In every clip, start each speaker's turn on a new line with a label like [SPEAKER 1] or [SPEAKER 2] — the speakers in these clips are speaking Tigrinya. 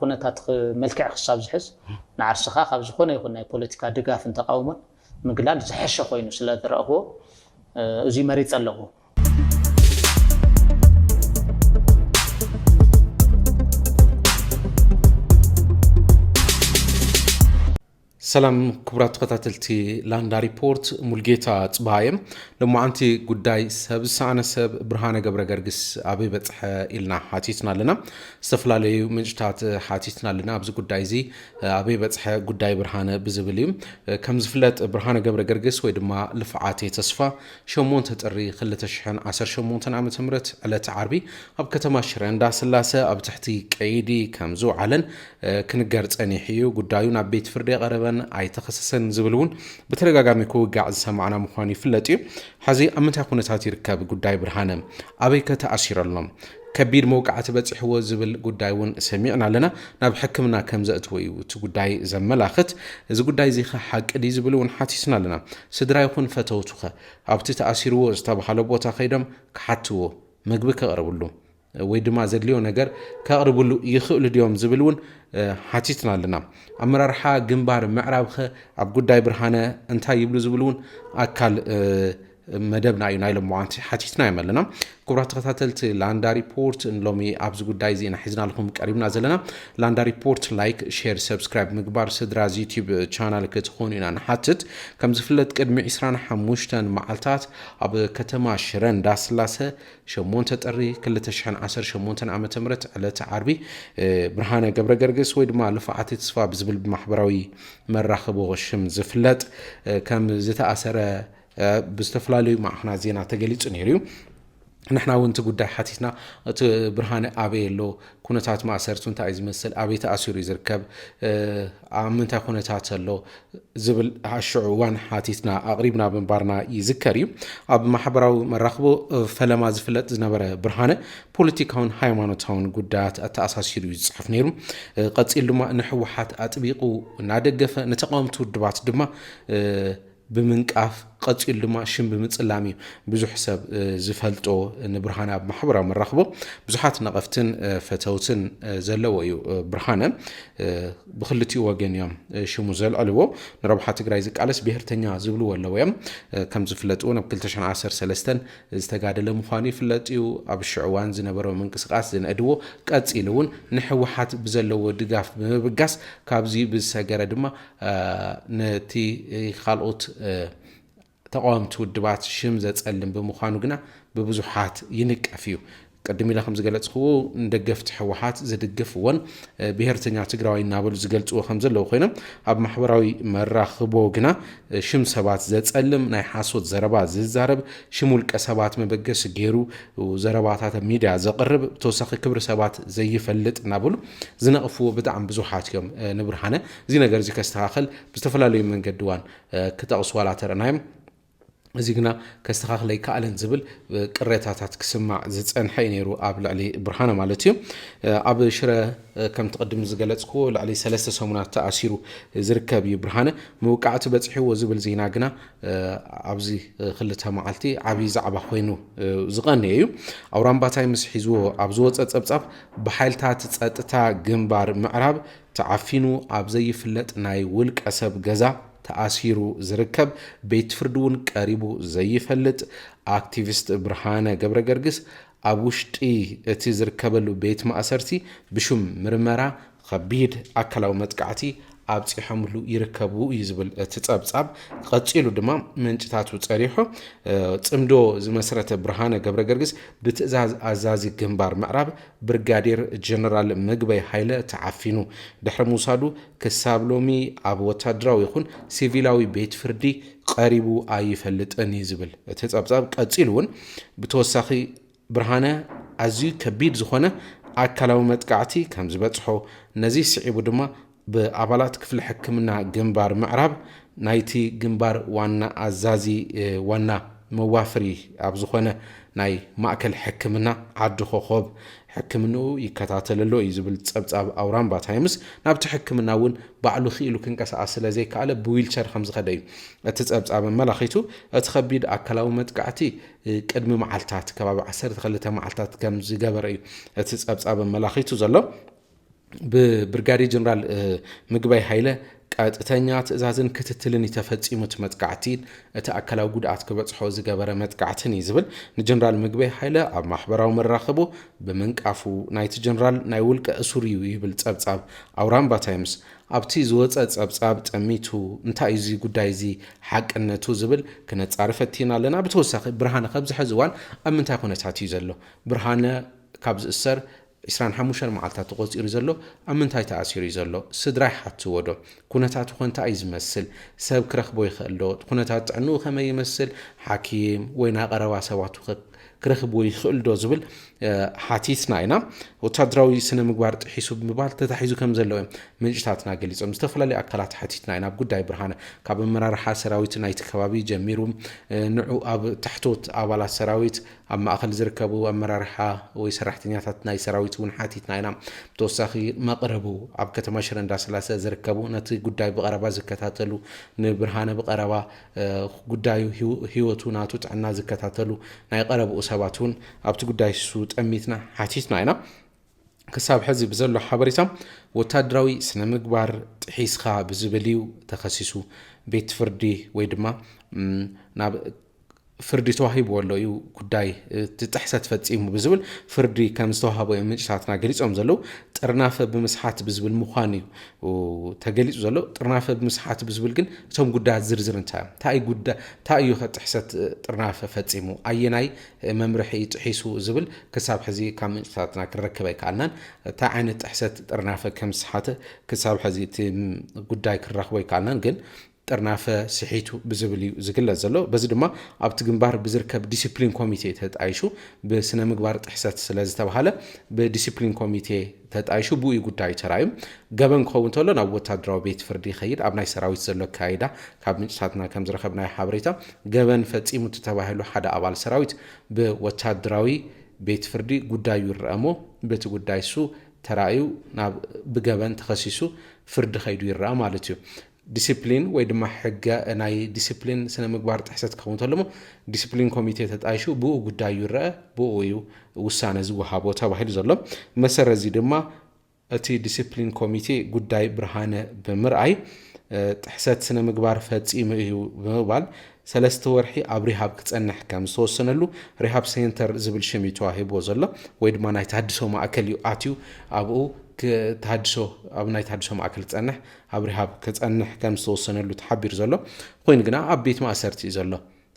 [SPEAKER 1] ኩነታት መልክዕ ክሳብ ዝሕዝ ንዓርስኻ ካብ ዝኾነ ይኹን ናይ ፖለቲካ ድጋፍን ተቃውሞን ምግላል ዝሕሸ ኮይኑ ስለ ዝረአዎ እዚ መሪፅ ኣለዎ
[SPEAKER 2] سلام كبرات قتاتلتي لاندا ريبورت ملقيتا صبايم لما انتي قداي سب سانا سب برهانه قبر قرقس ابي بصح إلنا حاتيتنا لنا استفلالي منجتات حاتيتنا لنا ابز قداي زي ابي بصح قداي برهانه بزبليم كم زفلت برهانه قبر قرقس ويدما لفعاتي تصفى شمون تطري خلت شحن 10 شمون عام تمرت على تعربي اب كتما شرين دا سلاسه اب تحتي قيدي كمزو علن كنقرص انيحيو قدايون ابيت فردي قربن اي تخصصن زبلون بترغاغامي كوغا سمعنا مخاني فلطي حزي امنتا كونتات يركب قداي برهانه ابي كتاثيرلهم كبير موقعات بصحو زبل قدايون سمعنا لنا ناب حكمنا كم زاتوي قداي زملاخت از قداي زي حق دي زبلون حاتيسنا لنا سدرا يكون فتوتخه ابتي تاثيرو استبحاله بوتا خيدم كحتو مغبي كقربلو ወይ ድማ ዘድልዮ ነገር ካቅርብሉ ይኽእል ዲዮም ዝብልውን ሓቲትና ኣለና ኣመራርሓ ግንባር ምዕራብኸ ኣብ ጉዳይ ብርሃነ እንታይ ይብሉ ዝብልውን ኣካል መደብና እዩ ናይ ለምዋንቲ ሓቲትና ይመለና كبرات قتاتلت لاندا ريبورت لومي ابز ጉዳይ ዜና ሒዝና ለኩም ቀሪብና ዘለና لاندا ريبورت لايك شير سبسكرايب ምግባር ስድራዝ ዩቲዩብ ቻናል ክትኾኑ ኢና ንሓትት ከም ዝፍለጥ ቅድሚ 25 መዓልታት ኣብ ከተማ ሽረ እንዳስላሰ ሸሞንተ ጥሪ 2018 ዓመተ ምህረት ዕለት ዓርቢ ብርሃነ ገብረ ገርግስ ወይ ድማ ልፋዓት ተስፋ ብዝብል ማሕበራዊ መራኸቦ ሽም ዝፍለጥ ከም ዝተኣሰረ ብዝተፈላለዩ ማዕኽና ዜና ተገሊጹ ነይሩ نحنا وانت قداي حاتيتنا برهانه ابي لو كونتات ما سرتون تاع يمثل ابي تاثير يركب امنتا كونتات لو زبل الشعوان حاتيتنا قريبنا بنبارنا يذكري اب محبراو مرخبو فلما زفلت زنبره برهانه بوليتيكاون هايمانوتاون قدات التاساسير يصحف نيرم قصيل لما نحوحات اطبيقو نادغفه نتقامتو دبات دما بمنقاف قصيل لما شم بمصلامي بزح حساب زفلطو نبرهانه بمحبراو مرخبو بزحات نقفتن فتوتن زلو يو برهانه بخلتي وغن يوم شمو زلعلو نربحه تግራይ ዝቃለስ ብሄርተኛ ዝብሉ ወለው يم ከም ዝፍለጡ ናብ 2013 ዝተጋደለ ምዃኑ ይፍለጥዩ ኣብ ሽዕዋን ዝነበረው መንቅስቃስ ዝነድዎ ቀጽኢሉን ንሕወሓት ብዘለዎ ድጋፍ ብምብጋስ ካብዚ ብሰገረ ድማ ነቲ ካልኦት ተቋምቱ ድባት ሽም ዘጸልም ብምዃኑ ግና በብዙሓት ይንቀፍዩ ቀድሚ ኢላ ከም ዝገለጽኹ እንደገፍት ሕወሓት ዝድግፍዎን ብሄርተኛ ትግራዋይ እናበሉ ዝገልጽዎ ከም ዘለው ኮይኖም ኣብ ማሕበራዊ መራኽቦ ግና ሽም ሰባት ዘጸልም ናይ ሓሶት ዘረባ ዝዛረብ ሽሙል ቀሰባት መበገስ ገይሩ ዘረባታት ሚድያ ዘቅርብ ተወሳኺ ክብሪ ሰባት ዘይፈልጥ እናበሉ ዝነቕፍዎ ብጣዕሚ ብዙሓት እዮም ንብርሃነ እዚ ነገር እዚ ከስተኻኸል ብዝተፈላለዩ መንገድዋን ክጠቕስዋላ ተረናዮም እዚ ግና ከስተኻኽለይ ካለን ዝብል ቅሬታታት ክስማዕ ዝጸንሐ ነይሩ ኣብ ልዕሊ ብርሃነ ማለት እዩ ኣብ ሽረ ከም ተቀድም ዝገለጽኩ ልዕሊ 3 ሰሙናት ተኣሲሩ ዝርከብ እዩ ብርሃነ መውቃዕቲ በጽሒዎ ዝብል ዜና ግና ኣብዚ ክልተ መዓልቲ ዓቢ ዛዕባ ኮይኑ ዝቐንየ እዩ ኣውራምባታይ ምስ ሒዝዎ ኣብ ዝወፀ ጸብጻብ ብሓይልታት ጸጥታ ግንባር ምዕራብ ተዓፊኑ ኣብ ዘይፍለጥ ናይ ውልቀ ሰብ ገዛ ተኣሲሩ ዝርከብ ቤት ፍርዱን ቀሪቡ ዘይፈልጥ አክቲቪስት ብርሃነ ገብረ ገርግስ ኣብ ውሽጢ እቲ ዝርከበሉ ቤት ማእሰርቲ ብሹም ምርመራ ከቢድ ኣካላዊ መጥቃዕቲ ኣብ ጽሕምሉ ይርከቡ ይዝብል ተጸብጻብ ቀጽሉ ድማ መንጭታቱ ጸሪሑ ጽምዶ ዝመስረተ ብርሃነ ገብረ ገርግስ ብትእዛዝ ኣዛዚ ግንባር ምዕራብ ብርጋዴር ጀነራል ምግበይ ኃይለ ተዓፊኑ ድሕሪ ሙሳዱ ክሳብ ሎሚ ኣብ ወታደራዊ ይኹን ሲቪላዊ ቤት ፍርዲ ቀሪቡ ኣይፈልጥን ይዝብል ተጸብጻብ ቀጽሉን ብተወሳኺ ብርሃነ ኣዝዩ ከቢድ ዝኾነ ኣካላዊ መጥቃዕቲ ከም ዝበጽሖ ነዚ ስዒቡ ድማ በአባላት ክፍለ ሕክምና ግንባር ምዕራብ ናይቲ ግንባር ዋና አዛዚ ዋና መዋፍሪ ኣብ ዝኾነ ናይ ማእከል ሕክምና ዓዲ ኮኸብ ሕክምናኡ ይከታተለሎ ይዝብል ጸብጻብ ኣውራምባ ታይምስ ናብቲ ሕክምና እውን ባዕሉ ኺኢሉ ክንቀሳቀስ ስለዘይከኣለ ብዊልቸር ከም ዝኸደ እዩ እቲ ጸብጻብ መላኺቱ እቲ ከቢድ ኣካላዊ መጥቃዕቲ ቅድሚ መዓልታት ከባቢ 12 መዓልታት ከም ዝገበረ እዩ እቲ ጸብጻብ መላኺቱ ዘሎ ببرغادي جنرال مقباي حيلة ቀጥተኛ ትእዛዝን ክትትልን ይተፈጽሙት መጥቃዕቲን እተአከላው ጉድአት ከበጽሖ ዝገበረ መጥቃዕትን ይዝብል ንጀነራል ምግበይ ኃይለ ኣብ ማሕበራዊ መራኸቡ በመንቃፉ ናይቲ ጀነራል ናይ ውልቀ እሱሪዩ ይብል ጸብጻብ አውራምባ ታይምስ ኣብቲ ዝወፀ ጸብጻብ ጠሚቱ እንታይ እዚ ጉዳይ እዚ ሓቅነቱ ዝብል ክነጻር ፈቲና ኣለና ብተወሳኺ ብርሃነ ከብዚ ሕዝዋን ኣብ ምንታይ ኩነታት እዩ ዘሎ ብርሃነ ካብ ዝእሰር 25 መዓልታት ተቆፂሩ ዘሎ ኣብ ምንታይ ተኣሲሩ ዘሎ ስድራይ ሓትወዶ ኩነታት ኮንታ እዩ ዝመስል ሰብ ክረኽቦ ይኽእል ዶ ኩነታት ጥዕንኡ ከመይ ይመስል ሓኪም ወይ ናይ ቀረባ ሰባቱ ክረኽቦ ይኽእል ዶ ዝብል ሓቲትና ኢና ወታደራዊ ስነ ምግባር ጥሒሱ ብምባል ተታሒዙ ከም ዘለዎ ምንጭታትና ገሊጾም ዝተፈላለዩ ኣካላት ሓቲትና ኢና ጉዳይ ብርሃነ ካብ ኣመራርሓ ሰራዊት ናይቲ ከባቢ ጀሚሩ ንዑ ኣብ ታሕቶት ኣባላት ሰራዊት ኣብ ማእኸል ዝርከቡ ኣመራርሓ ወይ ሰራሕተኛታት ናይ ሰራዊት እውን ሓቲትና ኢና ብተወሳኺ መቕረቡ ኣብ ከተማ ሽረ እንዳስላሴ ዝርከቡ ነቲ ጉዳይ ብቐረባ ዝከታተሉ ንብርሃነ ብቐረባ ጉዳዩ ህይወቱ ናቱ ጥዕና ዝከታተሉ ናይ ቀረብኡ ሰባት እውን ኣብቲ ጉዳይ ሱ ጠሚትና ሓቲትና ኢና ክሳብ ሕዚ ብዘሎ ሓበሬታ ወታደራዊ ስነ ምግባር ጥሒስኻ ብዝበልዩ ተኸሲሱ ቤት ፍርዲ ወይ ድማ ናብ ፍርዲ ተዋሂቡ ኣሎ እዩ ጉዳይ ጥሕሰት ፈጺሙ ብዝብል ፍርዲ ከም ዝተዋሃበ ምንጭታትና ገሊጾም ዘለው ጥርናፈ ብምስሓት ብዝብል ምዃን እዩ ተገሊጹ ዘሎ ጥርናፈ ብምስሓት ብዝብል ግን እቶም ጉዳያት ዝርዝር እንታይ እንታይ እዩ ጥሕሰት ጥርናፈ ፈጺሙ ኣየናይ መምርሒ ጥሒሱ ዝብል ክሳብ ሕዚ ካብ ምንጭታትና ክረከብ ኣይከኣልናን እንታይ ዓይነት ጥሕሰት ጥርናፈ ከም ዝሓተ ክሳብ ሕዚ እቲ ጉዳይ ክረኽቦ ኣይከኣልናን ግን ጥርናፈ ስሒቱ ብዝብል እዩ ዝግለጽ ዘሎ በዚ ድማ ኣብቲ ግንባር ብዝርከብ ዲሲፕሊን ኮሚቴ ተጣይሹ ብስነ ምግባር ጥሕሰት ስለ ዝተባሃለ ብዲሲፕሊን ኮሚቴ ተጣይሹ ብኡ ጉዳይ ተራዩ ገበን ክኸውን ተሎ ናብ ወታደራዊ ቤት ፍርዲ ይኸይድ ኣብ ናይ ሰራዊት ዘሎ ካይዳ ካብ ምንጭታትና ከም ዝረኸብናዮ ሓበሬታ ገበን ፈጺሙ ተባሂሉ ሓደ ኣባል ሰራዊት ብወታደራዊ ቤት ፍርዲ ጉዳዩ ይረአሞ በቲ ጉዳይ ሱ ተራዩ ናብ ብገበን ተኸሲሱ ፍርዲ ኸይዱ ይረአ ማለት እዩ ዲሲፕሊን ወይ ድማ ሕገ ናይ ዲሲፕሊን ስነ ምግባር ጥሕሰት ክኸውን ተለሞ ዲሲፕሊን ኮሚቴ ተጣይሹ ብኡ ጉዳይ ይረአ ብኡ እዩ ውሳነ ዝወሃቦ ተባሂሉ ዘሎ መሰረት እዚ ድማ እቲ ዲሲፕሊን ኮሚቴ ጉዳይ ብርሃነ ብምርኣይ ጥሕሰት ስነ ምግባር ፈጺሙ እዩ ብምባል 3 ወርሒ ኣብ ሪሃብ ክጸንሕ ከም ዝተወሰነሉ ሪሃብ ሴንተር ዝብል ሽም ተዋሂቦ ዘሎ ወይ ድማ ናይ ተሃድሶ ማእከል እዩ ኣትዩ ኣብኡ ተሃድሶ ኣብ ናይ ተሃድሶ ማእከል ጸንሕ ኣብ ሪሃብ ክጸንሕ ከም ዝተወሰነሉ ተሓቢር ዘሎ ኮይኑ ግና ኣብ ቤት ማእሰርቲ እዩ ዘሎ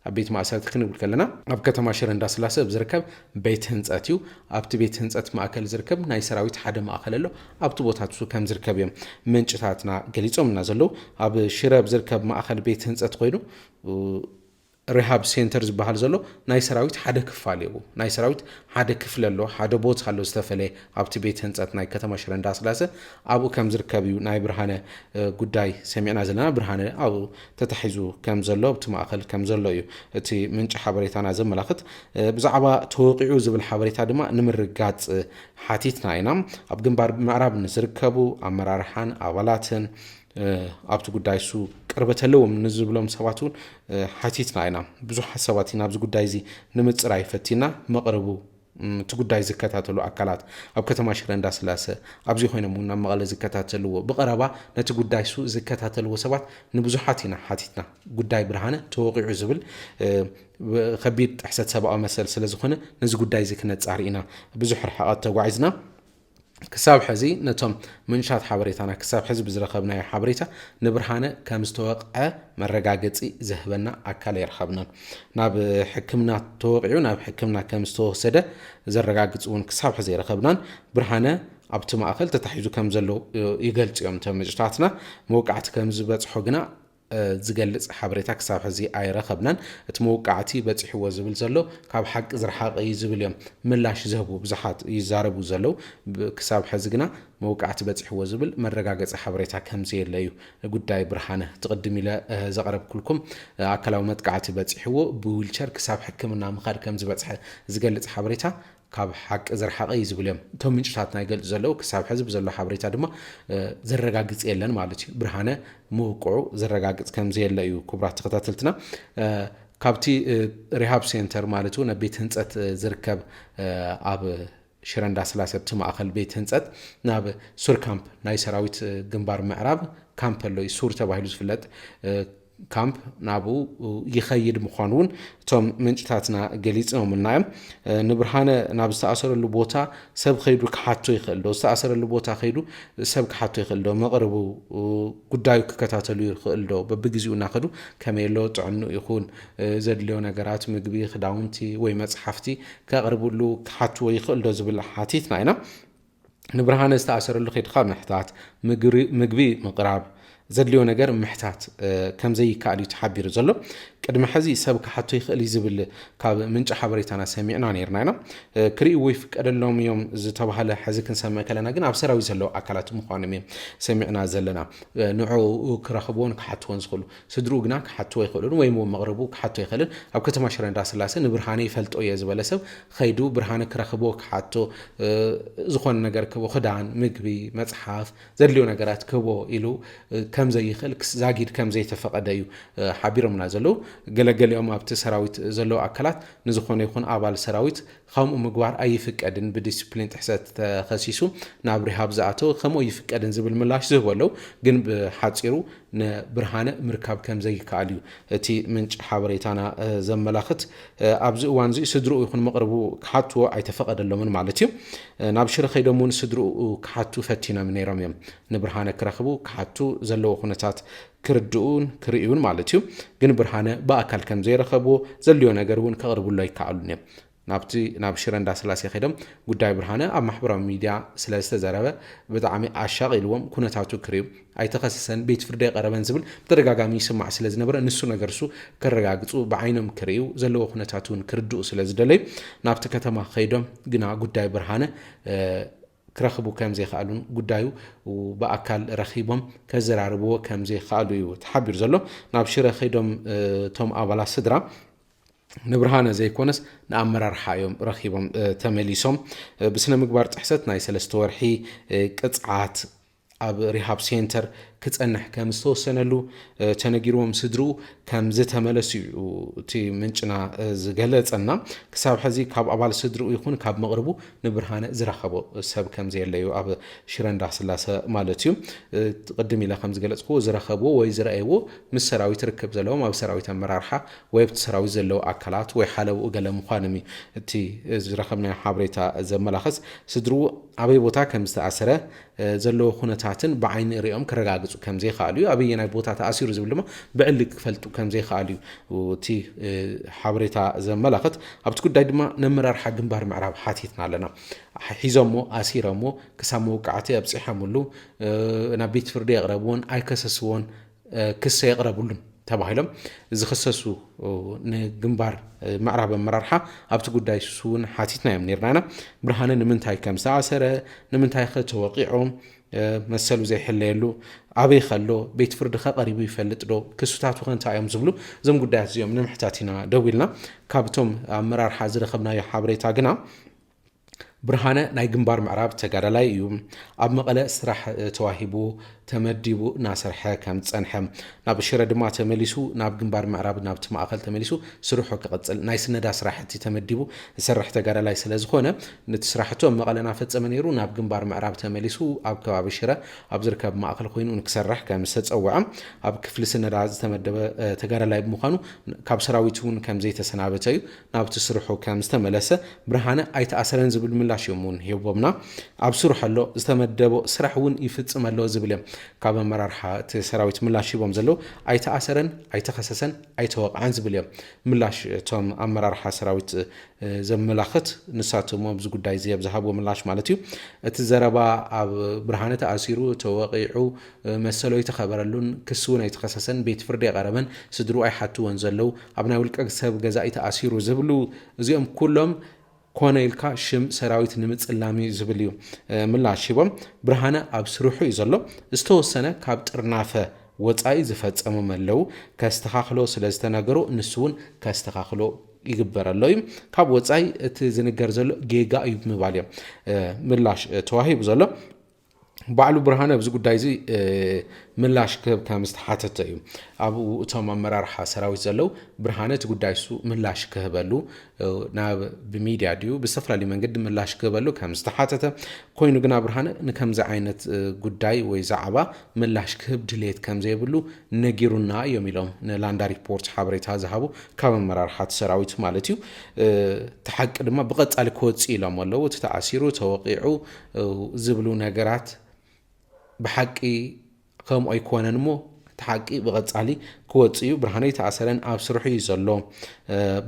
[SPEAKER 2] ኣብ ቤት ማእሰርቲ ክንብል ከለና ኣብ ከተማ ሽረ እንዳስላሴ ዝርከብ ቤት ህንጸት እዩ ኣብቲ ቤት ህንጸት ማእከል ዝርከብ ናይ ሰራዊት ሓደ ማእከል ኣሎ ኣብቲ ቦታቱ ከም ዝርከብ እዮም ምንጭታትና ገሊጾምና ዘለው ኣብ ሽረ ዝርከብ ማእከል ቤት ህንጸት ኮይኑ ሪሃብ ሴንተር ዝበሃል ዘሎ ናይ ሰራዊት ሓደ ክፋል እዩ ናይ ሰራዊት ሓደ ክፍል ኣሎ ሓደ ቦታ ኣሎ ዝተፈለየ ኣብቲ ቤት ህንጸት ናይ ከተማ ሽረ እንዳስላሴ ኣብኡ ከም ዝርከብ እዩ ናይ ብርሃነ ጉዳይ ሰሚዕና ዘለና ብርሃነ ኣብኡ ተታሒዙ ከም ዘሎ ኣብቲ ማእከል ከም ዘሎ እዩ እቲ ምንጭ ሓበሬታና ዘመላኽት ብዛዕባ ተወቂዑ ዝብል ሓበሬታ ድማ ንምርጋጽ ሓቲትና ኢና ኣብ ግንባር ምዕራብ ንዝርከቡ ኣመራርሓን ኣባላትን ኣብቲ ጉዳይ ሱ ቅርበት ኣለዎም ንዝብሎም ሰባት እውን ሓቲትና ኢና ብዙሓት ሰባት ኢና ኣብዚ ጉዳይ እዚ ንምፅራይ ፈቲና መቕረቡ እቲ ጉዳይ ዝከታተሉ ኣካላት ኣብ ከተማ ሽረ እንዳስላሴ ኣብዚ ኮይኖም እውን ኣብ መቐለ ዝከታተልዎ ብቐረባ ነቲ ጉዳይ ሱ ዝከታተልዎ ሰባት ንብዙሓት ኢና ሓቲትና ጉዳይ ብርሃነ ተወቂዑ ዝብል ከቢድ ጥሕሰት ሰብኣዊ መሰል ስለ ዝኾነ ነዚ ጉዳይ እዚ ክነጻር ኢና ብዙሕ ርሕቐት ተጓዒዝና ክሳብ ሕዚ ነቶም ምንሻት ሓበሬታና ክሳብ ሕዚ ብዝረኸብናዮ ሓበሬታ ንብርሃነ ከም ዝተወቅዐ መረጋገፂ ዝህበና ኣካል ይረኸብና ናብ ሕክምና ተወቂዑ ናብ ሕክምና ከም ዝተወሰደ ዘረጋግጽ እውን ክሳብ ሕዚ ይረኸብናን ብርሃነ ኣብቲ ማእከል ተታሒዙ ከም ዘሎ ይገልጽ እዮም ተመጭታትና መውቃዕቲ ከም ዝበጽሖ ግና ዝገልጽ ሓበሬታ ክሳብ ሕዚ ኣይረኸብናን እቲ መውቃዕቲ በፂሕዎ ዝብል ዘሎ ካብ ሓቂ ዝረሓቐ ዝብል እዮም ምላሽ ዝህቡ ብዙሓት ይዛረቡ ዘለው ክሳብ ሕዚ ግና መውቃዕቲ በፂሕዎ ዝብል መረጋገፂ ሓበሬታ ከምዚ የለ እዩ ጉዳይ ብርሃነ ትቕድም ኢለ ዘቐረብኩልኩም ኣካላዊ መጥቃዕቲ በፂሕዎ ብዊልቸር ክሳብ ሕክምና ምኻድ ከም ዝበፅሐ ዝገልጽ ሓበሬታ ካብ ሓቂ ዝረሓቐ ዝብል እዮም እቶም ምንጭታትና ይገልጹ ዘለው ክሳብ ሕዚ ብዘሎ ሓበሬታ ድማ ዘረጋግጽ የለን ማለት እዩ ብርሃነ ምውቅዑ ዘረጋግጽ ከምዚ የለ እዩ ክቡራት ተኸታተልትና ካብቲ ሪሃብ ሴንተር ማለት ነው ቤት ህንጸት ዝርከብ ኣብ ሽረንዳ ስላሰብቲ ማእከል ቤት ህንፀት ናብ ሱር ካምፕ ናይ ሰራዊት ግንባር ምዕራብ ካምፕ ኣሎ ሱር ተባሂሉ ዝፍለጥ ካምፕ ናቡ ይኸይድ ምዃኑን ቶም ምንጭታትና ገሊጾም እናዮም ንብርሃነ ናብ ዝተኣሰረሉ ቦታ ሰብ ኸይዱ ክሓቶ ይኽእል ዶ ዝተኣሰረሉ ቦታ ኸይዱ ሰብ ክሓቶ ይኽእል ዶ መቕረቡ ጉዳዩ ክከታተሉ ይኽእል ዶ በብግዚኡ እናኸዱ ከመይ ሎ ጥዕኑ ይኹን ዘድልዮ ነገራት ምግቢ ክዳውንቲ ወይ መጽሓፍቲ ከቕርቡሉ ክሓትዎ ይኽእል ዶ ዝብል ሓቲትና ኢና ንብርሃነ ዝተኣሰረሉ ኸይድኻ ምሕታት ምግቢ ምቕራብ ዘድልዮ ነገር ምሕታት ከም ዘይከኣል እዩ ተሓቢሩ ዘሎ ቅድሚ ሕዚ ሰብ ክሓቶ ይኽእል ዝብል ካብ ምንጭ ሓበሬታና ሰሚዕና ነርና ኢና ክሪእዎ ይፍቀደሎም እዮም ዝተባሃለ ሕዚ ክንሰምዕ ከለና ግን ኣብ ሰራዊት ዘለው ኣካላት ምዃኖም እዮም ሰሚዕና ዘለና ንዑ ክረኽቦን ክሓትዎን ዝኽእሉ ስድሩ ግና ክሓትዎ ይኽእሉን ወይ መቕረቡ ክሓቶ ይኽእልን ኣብ ከተማ ሽረ እንዳስላሴ ንብርሃነ ይፈልጦ እየ ዝበለ ሰብ ኸይዱ ብርሃነ ክረኽቦ ክሓቶ ዝኾነ ነገር ክቦ ክዳን ምግቢ መጽሓፍ ዘድልዮ ነገራት ክቦ ኢሉ ከም ዘይኽእል ዛጊድ ከም ዘይተፈቐደ እዩ ሓቢሮምና ዘለው ገለገሊኦም ኣብቲ ሰራዊት ዘለው ኣካላት ንዝኾነ ይኹን ኣባል ሰራዊት ከምኡ ምግባር ኣይፍቀድን ብዲስፕሊን ጥሕሰት ተኸሲሱ ናብ ሪሃብ ዝኣተወ ከምኡ ይፍቀድን ዝብል ምላሽ ዝህበለው ግን ብሓፂሩ ንብርሃነ ምርካብ ከም ዘይከኣል እዩ እቲ ምንጭ ሓበሬታና ዘመላኽት ኣብዚ እዋን እዚ ስድሩ ይኹን መቕረቡ ክሓትዎ ኣይተፈቐደሎምን ማለት እዩ ናብ ሽረ ኸይዶም እውን ስድሩ ክሓቱ ፈቲኖም ነይሮም እዮም ንብርሃነ ክረኽቡ ክሓቱ ዘለዎ ኩነታት ክርድኡን ክርእዩን ማለት እዩ ግን ብርሃነ ብኣካል ከም ዘይረኸብዎ ዘልዮ ነገር እውን ከቕርቡሎ ይከኣሉን እዮም ናብ ሽረ እንዳስላሴ ኸይዶም ጉዳይ ብርሃነ ኣብ ማሕበራዊ ሚድያ ስለ ዝተዘረበ ብጣዕሚ ኣሻቕ ኢልዎም ኩነታቱ ክርእዩ ኣይተኸሰሰን ቤት ፍርዲ ቀረበን ዝብል ብተደጋጋሚ ይስማዕ ስለ ዝነበረ ንሱ ነገርሱ ከረጋግፁ ብዓይኖም ክርእዩ ዘለዎ ኩነታቱን ክርድኡ ስለ ዝደለዩ ናብቲ ከተማ ኸይዶም ግና ጉዳይ ብርሃነ ክረኽቡ ከም ዘይከኣሉን ጉዳዩ ብኣካል ረኺቦም ከዘራርብዎ ከም ዘይከኣሉ እዩ ተሓቢሩ ዘሎ ናብ ሽረ ኸይዶም ቶም ኣባላት ስድራ ንብርሃነ ዘይኮነስ ንኣመራርሓ እዮም ረኺቦም ተመሊሶም ብስነ ምግባር ጥሕሰት ናይ 3 ወርሒ ቅፅዓት ኣብ ሪሃብ ሴንተር ክጸንሕ ከም ዝተወሰነሉ ተነጊሮም ስድሩ ከም ዝተመለሱ እቲ ምንጭና ዝገለጸና ክሳብ ሕዚ ካብ ኣባል ስድሩ ይኹን ካብ መቕርቡ ንብርሃነ ዝረኸቦ ሰብ ከም ዘየለዩ ኣብ ሽረ እንዳስላሴ ማለት እዩ ቅድም ኢለ ከም ዝገለጽኩ ዝረኸቦ ወይ ዝረአይዎ ምስ ሰራዊት ርክብ ዘለዎም ኣብ ሰራዊት ኣመራርሓ ወይ ኣብቲ ሰራዊት ዘለው ኣካላት ወይ ሓለውኡ ገለ ምዃኖም እቲ ዝረኸብና ሓበሬታ ዘመላኽት ስድሩ ኣበይ ቦታ ከም ዝተኣሰረ ዘለዎ ኩነታትን ብዓይኒ ሪኦም ክረጋግፁ ከም ዘይከኣሉ እዩ ኣበየ ናይ ቦታ ተኣሲሩ ዝብል ድማ ብዕሊ ክፈልጡ ከም ዘይከኣሉ እዩ እቲ ሓበሬታ ዘመላኽት ኣብቲ ጉዳይ ድማ ነመራርሓ ግንባር ምዕራብ ሓቲትና ኣለና ሒዞሞ ኣሲሮሞ ክሳብ መውቃዕቲ ኣብፅሖምሉ ናብ ቤት ፍርዲ የቕረብዎን ኣይከሰስዎን ክስ የቕረብሉን ተባሂሎም ዝኽሰሱ ንግንባር ምዕራብ ኣመራርሓ ኣብቲ ጉዳይ ሱን ሓቲትና እዮም ነርና ብርሃነ ንምንታይ ከም ዝተኣሰረ ንምንታይ ከተወቂዖም መሰሉ ዘይሕለየሉ ኣበይ ኸሎ ቤት ፍርዲ ኸቐሪቡ ይፈልጥ ዶ ክሱታቱ ኸንታይ እዮም ዝብሉ እዞም ጉዳያት እዚኦም ንምሕታት ኢና ደው ኢልና ካብቶም ኣመራርሓ ዝረኸብናዮ ሓበሬታ ግና ብርሃነ ናይ ግንባር ምዕራብ ተጋዳላይ እዩ ኣብ መቐለ ስራሕ ተዋሂቡ ተመዲቡ እናሰርሐ ከም ዝጸንሐ ናብ ሽረ ድማ ተመሊሱ ናብ ግንባር ምዕራብ ናብቲ ማእኸል ተመሊሱ ስርሑ ክቕጽል ናይ ስነዳ ስራሕቲ ተመዲቡ ዝሰርሕ ተጋዳላይ ስለ ዝኾነ ነቲ ስራሕቱ ኣብ መቐለ እናፈጸመ ነይሩ ናብ ግንባር ምዕራብ ተመሊሱ ኣብ ከባቢ ሽረ ኣብ ዝርከብ ማእኸል ኮይኑ ንክሰርሕ ከም ዝተጸውዐ ኣብ ክፍሊ ስነዳ ዝተመደበ ተጋዳላይ ብምዃኑ ካብ ሰራዊት እውን ከም ዘይተሰናበተ እዩ ናብቲ ስርሑ ከም ዝተመለሰ ብርሃነ ኣይተኣሰረን ዝብል ምላሽ እዮም እውን ሂቦምና ኣብ ስርሑ ኣሎ ዝተመደቦ ስራሕ እውን ይፍጽም ኣሎ ዝብል እዮም ካብ ኣመራርሓ እቲ ሰራዊት ምላሽ ሂቦም ዘለው ኣይተኣሰረን ኣይተኸሰሰን ኣይተወቕዓን ዝብል እዮም ምላሽ እቶም ኣመራርሓ ሰራዊት ዘመላኽት ንሳቶም ኣብዚ ጉዳይ እዚ ዝሃብዎ ምላሽ ማለት እዩ እቲ ዘረባ ኣብ ብርሃነ ተኣሲሩ ተወቂዑ መሰሎ ይተኸበረሉን ክስ እውን ኣይተኸሰሰን ቤት ፍርዲ የቐረበን ስድሩ ኣይሓትዎን ዘለው ኣብ ናይ ውልቀ ሰብ ገዛኢ ተኣሲሩ ዝብሉ እዚኦም ኩሎም ኮነ ኢልካ ሽም ሰራዊት ንምጽላሚ ዝብል እዩ ምላሽ ሂቦም ብርሃነ ኣብ ስርሑ እዩ ዘሎ ዝተወሰነ ካብ ጥርናፈ ወፃኢ ዝፈጸሙ ኣለው ከስተኻኽሎ ስለ ዝተነገሩ ንሱ እውን ከስተኻኽሎ ይግበረሎ እዩ ካብ ወፃኢ እቲ ዝንገር ዘሎ ጌጋ እዩ ምባል እዮም ምላሽ ተዋሂቡ ዘሎ ባዕሉ ብርሃነ ብዚ ጉዳይ እዚ ምላሽ ክህብ ከም ዝተሓተተ እዩ ኣብኡ እቶም ኣመራርሓ ሰራዊት ዘለው ብርሃነ እቲ ጉዳይ እሱ ምላሽ ክህበሉ ናብ ብሚድያ ድዩ ብዝተፈላለዩ መንገዲ ምላሽ ክህበሉ ከም ዝተሓተተ ኮይኑ ግና ብርሃነ ንከምዚ ዓይነት ጉዳይ ወይ ዛዕባ ምላሽ ክህብ ድሌት ከም ዘይብሉ ነጊሩና እዮም ኢሎም ንላንዳ ሪፖርት ሓበሬታ ዝሃቡ ካብ ኣመራርሓት ሰራዊት ማለት እዩ ተሓቂ ድማ ብቐጻሊ ክወፅእ ኢሎም ኣለው እቲ ተኣሲሩ ተወቂዑ ዝብሉ ነገራት ብሓቂ ከም ኣይኮነን ሞ ተሓቂ ብቐጻሊ ክወፅእ እዩ ብርሃነ ተኣሰረን ኣብ ስርሑ እዩ ዘሎ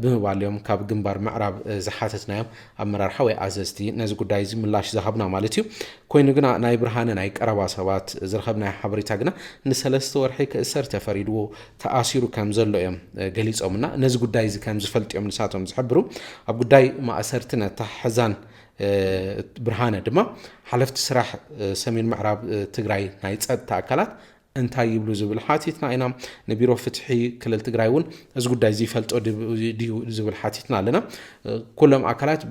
[SPEAKER 2] ብምባልዮም ካብ ግንባር ምዕራብ ዝሓተትናዮም ኣመራርሓ ወይ ኣዘዝቲ ነዚ ጉዳይ እዚ ምላሽ ዝሃብና ማለት እዩ ኮይኑ ግና ናይ ብርሃነ ናይ ቀረባ ሰባት ዝረኸብናይ ሓበሬታ ግና ንሰለስተ ወርሒ ክእሰር ተፈሪድዎ ተኣሲሩ ከም ዘሎ እዮም ገሊፆምና ነዚ ጉዳይ እዚ ከም ዝፈልጥዮም ንሳቶም ዝሕብሩ ኣብ ጉዳይ ማእሰርቲ ነታ ሕዛን ብርሃነ ድማ ሓለፍቲ ስራሕ ሰሜን ምዕራብ ትግራይ ናይ ጸጥታ ኣካላት እንታይ ይብሉ ዝብል ሓቲትና ኢና ንቢሮ ፍትሒ ክልል ትግራይ እውን እዚ ጉዳይ ዝፈልጦ ድዩ ዝብል ሓቲትና ኣለና ኩሎም ኣካላት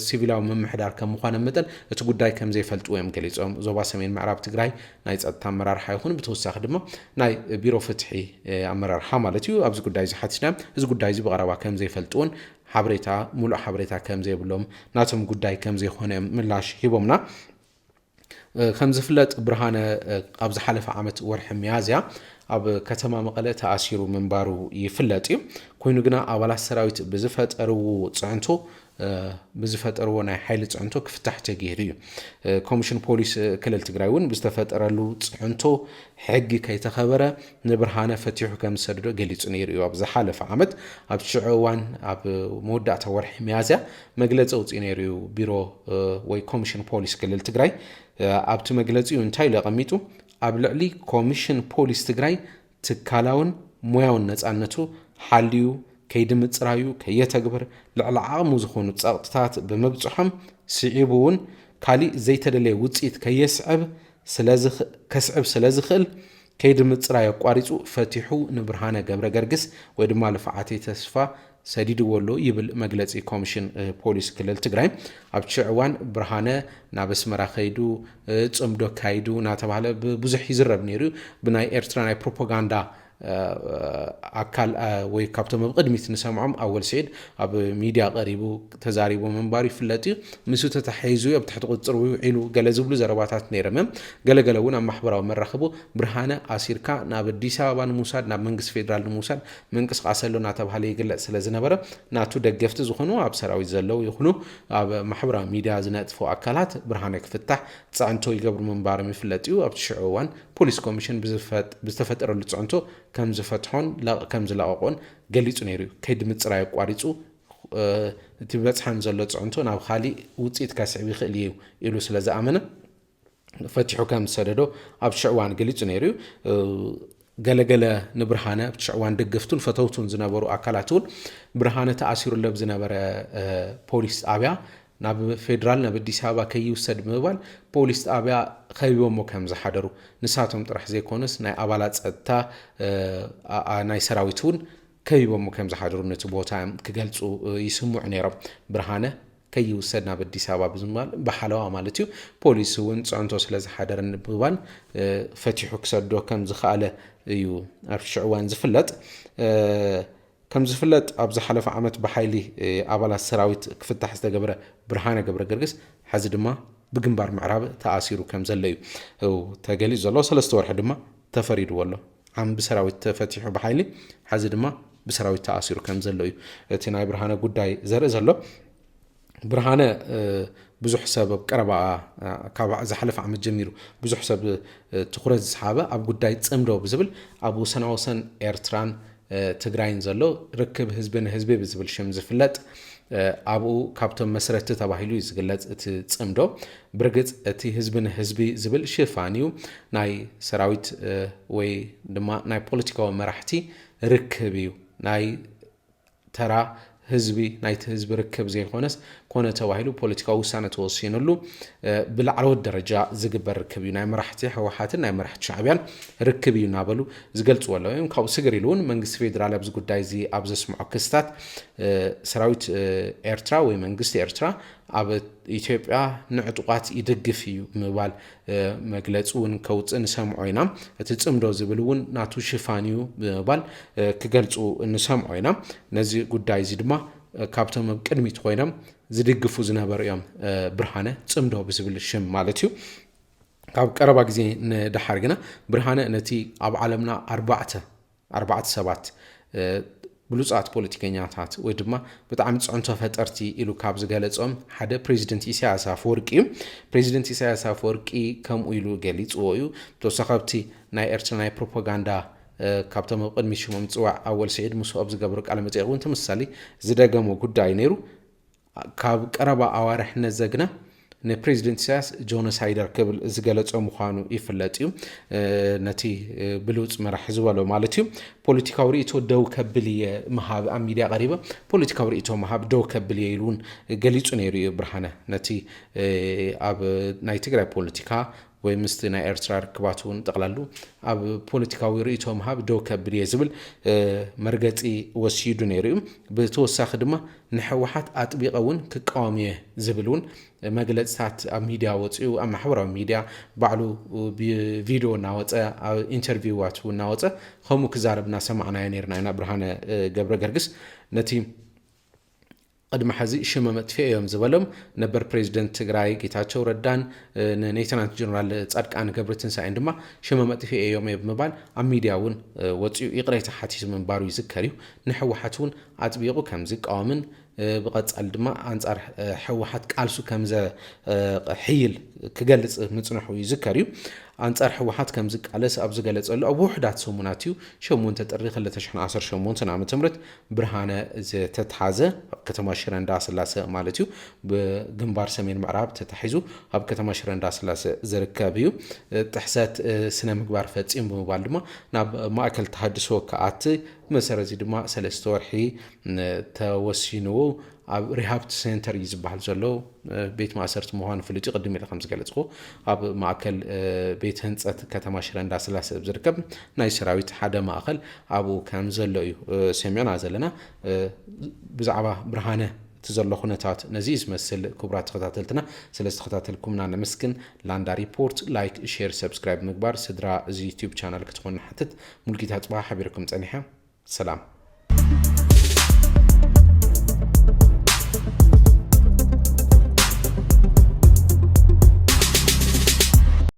[SPEAKER 2] ሲቪላዊ ምምሕዳር ከም ምዃነ መጠን እቲ ጉዳይ ከም ዘይፈልጡ እዮም ገሊፆም ዞባ ሰሜን ምዕራብ ትግራይ ናይ ጸጥታ ኣመራርሓ ይኹን ብተወሳኺ ድማ ናይ ቢሮ ፍትሒ ኣመራርሓ ማለት እዩ ኣብዚ ጉዳይ እዚ ሓቲትና እዚ ጉዳይ እዚ ብቐረባ ከም ዘይፈልጡን ሓበሬታ ሙሉእ ሓበሬታ ከም ዘይብሎም ናቶም ጉዳይ ከም ዘይኾነ ምላሽ ሂቦምና ከም ዝፍለጥ ብርሃነ ኣብ ዝሓለፈ ዓመት ወርሒ ሚያዝያ ኣብ ከተማ መቐለ ተኣሲሩ ምንባሩ ይፍለጥ እዩ ኮይኑ ግና ኣባላት ሰራዊት ብዝፈጠርዎ ጽዕንቶ ብዝፈጠርዎ ናይ ሓይሊ ጽዕንቶ ክፍታሕ ተገይሩ እዩ ኮሚሽን ፖሊስ ክልል ትግራይ እውን ብዝተፈጠረሉ ጽዕንቶ ሕጊ ከይተኸበረ ንብርሃነ ፈቲሑ ከም ዝሰደዶ ገሊጹ ነይሩ እዩ ኣብ ዝሓለፈ ዓመት ኣብ ሽዑ እዋን ኣብ መወዳእታ ወርሒ ሚያዝያ መግለፂ ኣውፂኡ ነይሩ እዩ ቢሮ ወይ ኮሚሽን ፖሊስ ክልል ትግራይ ኣብቲ መግለፂኡ እንታይ ለቐሚጡ ኣብ ልዕሊ ኮሚሽን ፖሊስ ትግራይ ትካላውን ሞያውን ነፃነቱ ሓልዩ ከይዲ ምፅራዩ ከየተግብር ልዕሊ ዓቕሙ ዝኾኑ ጸቕጥታት ብምብፅሖም ስዒቡ እውን ካሊእ ዘይተደለየ ውፅኢት ከስዕብ ስለዝኽእል ከይዲ ምፅራይ ኣቋሪፁ ፈቲሑ ንብርሃነ ገብረ ገርግስ ወይ ድማ ልፍዓተይ ተስፋ ሰዲድዎሎ ይብል መግለፂ ኮሚሽን ፖሊስ ክልል ትግራይ ኣብ ሽዕዋን ብርሃነ ናብ ኣስመራ ከይዱ ጽምዶ ካይዱ እናተባሃለ ብዙሕ ይዝረብ ነይሩ ብናይ ኤርትራ ናይ ፕሮፓጋንዳ ኣካል ወይ ካብቶም ኣብ ቅድሚት ንሰምዖም ኣወል ሰዒድ ኣብ ሚድያ ቀሪቡ ተዛሪቡ መንባር ይፍለጥ እዩ ምስኡ ተታሒዙ ኣብ ትሕቲ ቁፅር ውዒሉ ገለ ዝብሉ ዘረባታት ነይሮም ገለገለ እውን ኣብ ማሕበራዊ መራኸቡ ብርሃነ ኣሲርካ ናብ ኣዲስ ኣበባ ንምውሳድ ናብ መንግስቲ ፌደራል ንምውሳድ ምንቅስቃስ ኣሎ እናተባሃለ ይግለጽ ስለዝነበረ ናቱ ደገፍቲ ዝኾኑ ኣብ ሰራዊት ዘለው ይኹኑ ኣብ ማሕበራዊ ሚድያ ዝነጥፉ ኣካላት ብርሃነ ክፍታሕ ጻዕንቶ ይገብሩ መንባሮም ይፍለጥ እዩ ኣብ ሽዑ እዋን ፖሊስ ኮሚሽን ብዝተፈጠረሉ ጽዕንቶ ከም ዝፈትሖን ከም ዝለቐቆን ገሊጹ ነይሩ ከይዲ ምፅራይ ኣቋሪፁ እቲ በፅሐን ዘሎ ጽዕንቶ ናብ ካሊእ ውፅኢት ከስዕብ ይኽእል እዩ ኢሉ ስለ ዝኣመነ ፈቲሑ ከም ዝሰደዶ ኣብ ሽዕዋን ገሊጹ ነይሩ ገለገለ ንብርሃነ ኣብ ሽዕዋን ደገፍቱን ፈተውቱን ዝነበሩ ኣካላት እውን ብርሃነ ተኣሲሩሎ ዝነበረ ፖሊስ ጣብያ ናብ ፌደራል ናብ ኣዲስ ኣበባ ከይውሰድ ምባል ፖሊስ ጣብያ ከይቦሞ ከም ዝሓደሩ ንሳቶም ጥራሕ ዘይኮነስ ናይ ኣባላት ጸጥታ ናይ ሰራዊት እውን ከይቦሞ ከም ዝሓደሩ ነቲ ቦታ ክገልጹ ይስምዑ ነይሮም ብርሃነ ከይውሰድ ናብ ኣዲስ ኣበባ ብዝምባል ብሓለዋ ማለት እዩ ፖሊስ እውን ጽዕንቶ ስለ ዝሓደረ ምባል ፈቲሑ ክሰዶ ከም ዝኽኣለ እዩ ኣብ ሽዕዋን ዝፍለጥ ከም ዝፍለጥ ኣብ ዝሓለፈ ዓመት ብሓይሊ ኣባላት ሰራዊት ክፍታሕ ዝተገብረ ብርሃነ ገብረ ገርግስ ሕዚ ድማ ብግንባር ምዕራብ ተኣሲሩ ከም ዘሎ እዩ ተገሊጹ ዘሎ 3 ወርሒ ድማ ተፈሪድዎ ኣሎ ዓም ብሰራዊት ተፈቲሑ ብሓይሊ ሕዚ ድማ ብሰራዊት ተኣሲሩ ከም ዘሎ እዩ እቲ ናይ ብርሃነ ጉዳይ ዘርኢ ዘሎ ብርሃነ ብዙሕ ሰብ ኣብ ቀረባ ካብ ዝሓለፈ ዓመት ጀሚሩ ብዙሕ ሰብ ትኩረት ዝሰሓበ ኣብ ጉዳይ ጽምዶ ብዝብል ኣብ ወሰናወሰን ኤርትራን ትግራይን ዘሎ ርክብ ህዝቢ ንህዝቢ ብዝብል ሽም ዝፍለጥ ኣብኡ ካብቶም መስረቲ ተባሂሉ ዝግለጽ እቲ ጽምዶ ብርግጽ እቲ ህዝቢ ንህዝቢ ዝብል ሽፋን እዩ ናይ ሰራዊት ወይ ድማ ናይ ፖለቲካዊ መራሕቲ ርክብ እዩ ናይ ተራ ህዝቢ ናይቲ ህዝቢ ርክብ ዘይኮነስ ኮነ ተባሂሉ ፖለቲካዊ ውሳነ ተወሲኑሉ ብላዕለዎት ደረጃ ዝግበር ርክብ እዩ ናይ መራሕቲ ህወሓትን ናይ መራሕቲ ሻዕብያን ርክብ እዩ እናበሉ ዝገልጽዎ ኣለዉ እዮም ካብኡ ስግር ኢሉ እውን መንግስቲ ፌደራል ኣብዚ ጉዳይ እዚ ኣብ ዘስምዖ ክስታት ሰራዊት ኤርትራ ወይ መንግስቲ ኤርትራ ኣብ ኢትዮጵያ ንዕጡቃት ይደግፍ እዩ ምባል መግለጹን ከውፅን ሰምዖ ኢና እቲ ጽምዶ ዝብል እውን ናቱ ሽፋን እዩ ምባል ክገልጹ እንሰምዖ ኢና ነዚ ጉዳይ እዚ ድማ ካብቶም ቅድሚት ኮይኖም ዝድግፉ ዝነበሩ እዮም ብርሃነ ጽምዶ ብዝብል ሽም ማለት እዩ ካብ ቀረባ ግዜ ንድሓር ግና ብርሃነ ነቲ ኣብ ዓለምና 4 ሰባት ብሉጻት ፖለቲከኛታት ወይ ድማ ብጣዕሚ ጽዕንቶ ፈጠርቲ ኢሉ ካብ ዝገለጾም ሓደ ፕሬዚደንት ኢሳያስ አፈወርቂ ፕሬዚደንት ኢሳያስ አፈወርቂ ከምኡ ኢሉ ገሊጽዎ እዩ ተወሳኺ ናይ ኤርትራ ናይ ፕሮፓጋንዳ ካብቶም ቅድሚ ሽሞም ጽዋዕ ኣወል ሰዒድ ሙሱ ኣብ ዝገበሩ ቃለ መጽይቕ እውን ተመሳሳሊ ዝደገሞ ጉዳይ ነይሩ ካብ ቀረባ ኣዋርሕነት ዘግና ንፕሬዚደንት ኢሳያስ ጆኖሳይደር ክብል ዝገለጾ ምዃኑ ይፍለጥ እዩ ነቲ ብሉጽ መራሒ ዝበሎ ማለት እዩ ፖለቲካዊ ርእይቶ ደው ከብል እየ መሃብ ኣብ ሚድያ ቀሪበ ፖለቲካዊ ርእይቶ መሃብ ደው ከብል እየ ኢሉን ገሊጹ ነይሩ እዩ ብርሃነ ነቲ ኣብ ናይ ትግራይ ፖለቲካ ወይ ምስቲ ናይ ኤርትራ ርክባት እውን ጠቕላሉ ኣብ ፖለቲካዊ ርእይቶ መሃብ ደው ከብል እየ ዝብል መርገፂ ወሲዱ ነይሩ እዩ ብተወሳኺ ድማ ንሕወሓት ኣጥቢቐ እውን ክቃወም እየ ዝብል እውን መግለጽታት ኣብ ሚድያ ወፂኡ ኣብ ማሕበራዊ ሚድያ ባዕሉ ቪድዮ እናወፀ ኣብ ኢንተርቪዋት እናወፀ ከምኡ ክዛረብና ሰማዕናዮ ነርና ኢና ብርሃነ ገብረ ገርግስ ነቲ قدم حزي شمة متفئهم زبالهم نبر بريزيدنت تግራይ ጌታቸው ረዳን ኔትናንት ጀነራል ጻድቃን ገብረትንሳኤ ድማ شمة متفئهم በመባል ኣብ ሚድያውን ወጽኡ ይቅሬታ ሓቲስ መንባሩ ይዝከሪው ንሕወሓቱን ኣጥቢቁ ከም ዝቃወምን بقصال دما انصار حوحات قالسو كمزه حيل كغلص مصنحو يذكريو انصار حوحات كمز قالس اب زغلصلو اب وحدات سموناتيو شمون تطري 2018 عام تمرت برهانه تتحازه كتما شرندا سلاسه مالتيو بجنبار سمين معراب تتحيزو اب كتما شرندا سلاسه زركابيو تحسات سنه مغبار فصيم بمبال دما ناب ماكل تحدثو كات مسرزي دما سلسته ورحي توسينو ኣብ ሪሃብት ሴንተር ይዝባል ዘሎ ቤት ማሰርት መሆን ፍልጭ ቅድም ኢለ ከም ዝገለጽኩ ኣብ ማእከል ቤት ህንጸት ከተማ ሽረ እንዳስላሴ ዝርከብ ናይ ሰራዊት ሓደ ማእከል ኣብኡ ከም ዘሎ እዩ ሰሚዕና ዘለና ብዛዕባ ብርሃነ تزلو خناتات نزيز مسل كبرات تخطاتلتنا سلست تخطاتلكمنا نمسكن لاندا ريبورت لايك شير سبسكرايب مقبار سدرا زي يوتيوب channel كتكون حتت ملكيتات بها حبيركم تانيها سلام